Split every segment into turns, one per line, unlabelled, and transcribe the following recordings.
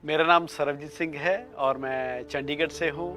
मेरा नाम सरबजीत सिंह है और मैं चंडीगढ़ से हूँ।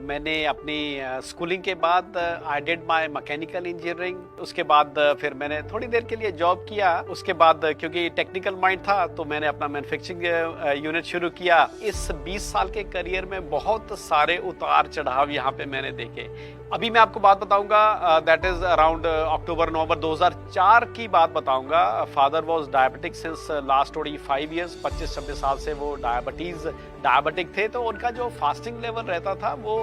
मैंने अपनी स्कूलिंग के बाद I did my mechanical engineering. उसके बाद फिर मैंने थोड़ी देर के लिए जॉब किया। उसके बाद क्योंकि टेक्निकल माइंड था तो मैंने अपना मैन्युफैक्चरिंग यूनिट शुरू किया। इस 20 साल के करियर में बहुत सारे उतार चढ़ाव यहाँ पे मैंने देखे। अभी मैं आपको बात बताऊंगा, दैट इज अराउंड अक्टूबर नवंबर 2004 की बात बताऊंगा। Father was diabetic since last 25 years, 25-26 साल से वो डायबिटिक थे। तो उनका जो फास्टिंग लेवल रहता था वो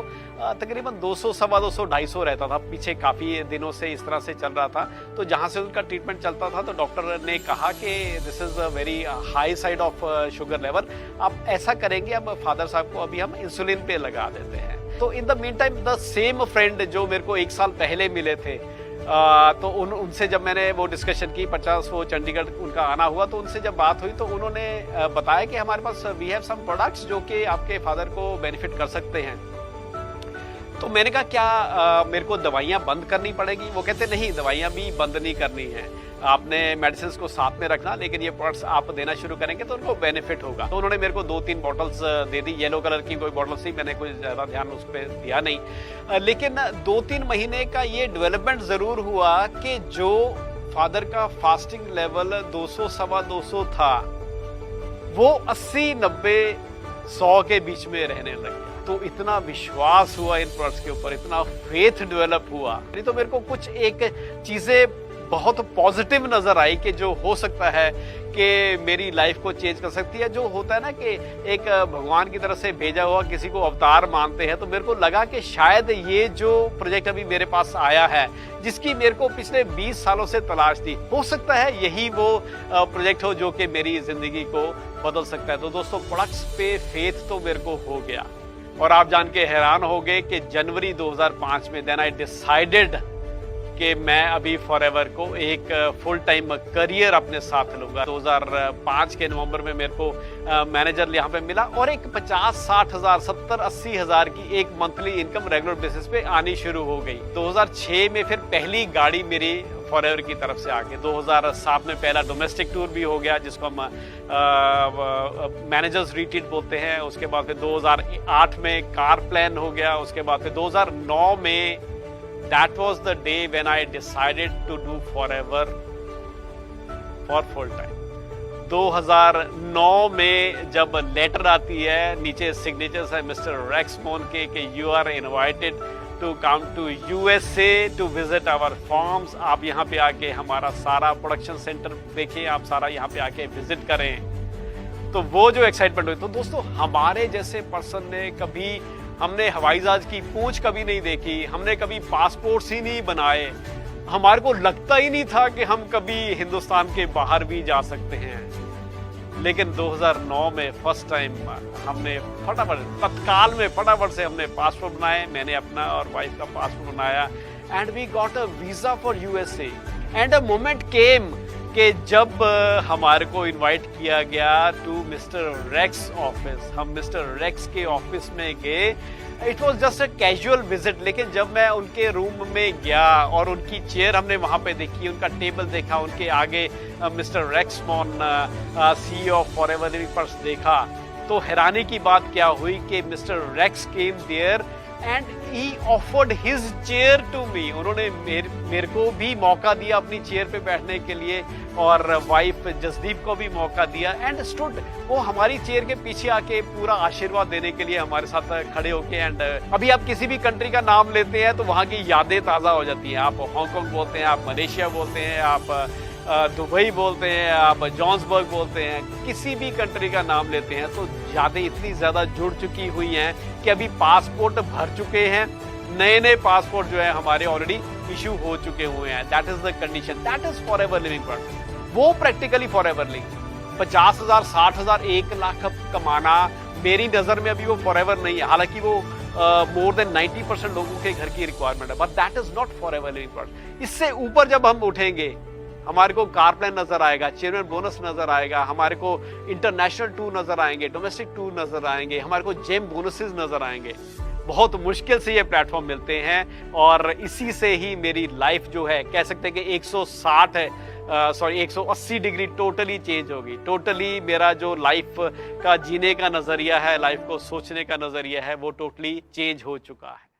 तकरीबन 200, सवा 200, 250 रहता था। पीछे काफ़ी दिनों से इस तरह से चल रहा था। तो जहाँ से उनका ट्रीटमेंट चलता था तो डॉक्टर ने कहा कि this is a very high side of sugar level, आप ऐसा करेंगे, अब फादर साहब को अभी हम इंसुलिन पे लगा देते हैं। तो in the mean time the same friend जो मेरे को 1 साल पहले मिले थे, तो उनसे जब मैंने वो डिस्कशन की, 50 वो चंडीगढ़ उनका आना हुआ, तो उनसे जब बात हुई तो उन्होंने बताया कि हमारे पास वी हैव सम प्रोडक्ट्स जो कि आपके फादर को बेनिफिट कर सकते हैं। तो मैंने कहा क्या मेरे को दवाइयाँ बंद करनी पड़ेगी? वो कहते नहीं, दवाइयाँ भी बंद नहीं करनी है, आपने मेडिसिन को साथ में रखना, लेकिन ये प्रोडक्ट्स आप देना शुरू करेंगे तो उनको बेनिफिट होगा। तो उन्होंने मेरे को 2-3 बॉटल्स दे दी। येलो कलर की कोई बॉटल्स थी, मैंने कुछ ज़्यादा ध्यान उस पर दिया नहीं। लेकिन 2-3 महीने का ये डेवलपमेंट ज़रूर हुआ कि जो फादर का फास्टिंग लेवल 200, सवा 200 था, वो 80, 90, 100 के बीच में रहने लग गया। तो इतना विश्वास हुआ इन प्रोडक्ट्स के ऊपर, इतना फेथ डेवलप हुआ। नहीं तो मेरे को कुछ एक चीजें बहुत पॉजिटिव नजर आई कि जो हो सकता है कि मेरी लाइफ को चेंज कर सकती है। जो होता है ना कि एक भगवान की तरफ से भेजा हुआ किसी को अवतार मानते हैं, तो मेरे को लगा कि शायद ये जो प्रोजेक्ट अभी मेरे पास आया है, जिसकी मेरे को पिछले 20 सालों से तलाश थी, हो सकता है यही वो प्रोजेक्ट हो जो कि मेरी जिंदगी को बदल सकता है। तो दोस्तों, प्रोडक्ट्स पे फेथ तो मेरे को हो गया। और आप जान के हैरान हो गए कि जनवरी 2005 में देन आई डिसाइडेड कि मैं अभी फॉरएवर को एक फुल टाइम करियर अपने साथ लूंगा। 2005 के नवंबर में मेरे को मैनेजर यहाँ पे मिला और एक 50-60 हज़ार, 70-80 हज़ार की एक मंथली इनकम रेगुलर बेसिस पे आनी शुरू हो गई। 2006 में फिर पहली गाड़ी मेरी फॉरएवर की तरफ से आ गई। 2007 में पहला डोमेस्टिक टूर भी हो गया, जिसको हम मैनेजर्स रिट्रीट बोलते हैं। उसके बाद फिर 2008 में कार प्लान हो गया। उसके बाद फिर 2009 में that was the day when I decided to do forever for full time। 2009 में जब लेटर आती है, नीचे सिग्नेचर्स है मिस्टर रेक्स मोन के कि you are invited to come to USA to visit our farms. आप यहाँ पे आके हमारा सारा प्रोडक्शन सेंटर देखिए, आप सारा यहाँ पे आके विजिट करें। तो वो जो एक्साइटमेंट हुई, तो दोस्तों हमारे जैसे पर्सन ने कभी, हमने हवाई जहाज की पूंछ कभी नहीं देखी, हमने कभी पासपोर्ट्स ही नहीं बनाए, हमारे को लगता ही नहीं था कि हम कभी हिंदुस्तान के बाहर भी जा सकते हैं। लेकिन 2009 में फर्स्ट टाइम हमने तत्काल में फटाफट से हमने पासपोर्ट बनाए। मैंने अपना और वाइफ का पासपोर्ट बनाया and we got a visa for USA. And a moment came कि जब हमारे को इनवाइट किया गया टू मिस्टर रेक्स ऑफिस, हम मिस्टर रेक्स के ऑफिस में गए। It was just a casual visit, लेकिन जब मैं उनके रूम में गया और उनकी चेयर हमने वहाँ पे देखी, उनका टेबल देखा, उनके आगे mister Rex Maughan CEO of Forever Living purse देखा, तो हैरानी की बात क्या हुई कि mister Rex came there and he offered his chair to me. उन्होंने मेरे को भी मौका दिया अपनी चेयर पे बैठने के लिए, और वाइफ जसदीप को भी मौका दिया एंड स्टूड। वो हमारी चेयर के पीछे आके पूरा आशीर्वाद देने के लिए हमारे साथ खड़े होके। एंड अभी आप किसी भी कंट्री का नाम लेते हैं तो वहाँ की यादें ताज़ा हो जाती हैं। आप हांगकांग बोलते हैं, आप मलेशिया बोलते हैं, आप दुबई बोलते हैं, आप जोहान्सबर्ग बोलते हैं, किसी भी कंट्री का नाम लेते हैं तो यादें इतनी ज़्यादा जुड़ चुकी हुई हैं कि अभी पासपोर्ट भर चुके हैं, नए पासपोर्ट जो है हमारे ऑलरेडी इशू हो चुके हुए हैं। That is the condition, that is forever living product. वो प्रैक्टिकली फॉरएवर लिविंग। 50,000, 60,000, 1 लाख कमाना मेरी नज़र में अभी वो फॉरएवर नहीं है। हालांकि वो मोर देन 90% लोगों के घर की रिक्वायरमेंट है, but that is not forever living product. इससे ऊपर जब हम उठेंगे, हमारे को कार प्लान नजर आएगा, चेयरमैन बोनस नजर आएगा, हमारे को इंटरनेशनल टूर नजर आएंगे, डोमेस्टिक टूर नजर आएंगे, हमारे को जेम बोनसेस नजर आएंगे। बहुत मुश्किल से ये प्लेटफॉर्म मिलते हैं और इसी से ही मेरी लाइफ जो है, कह सकते हैं कि 160 सॉरी 180 डिग्री टोटली चेंज होगी। टोटली मेरा जो लाइफ का जीने का नजरिया है, लाइफ को सोचने का नजरिया है, वो टोटली चेंज हो चुका है।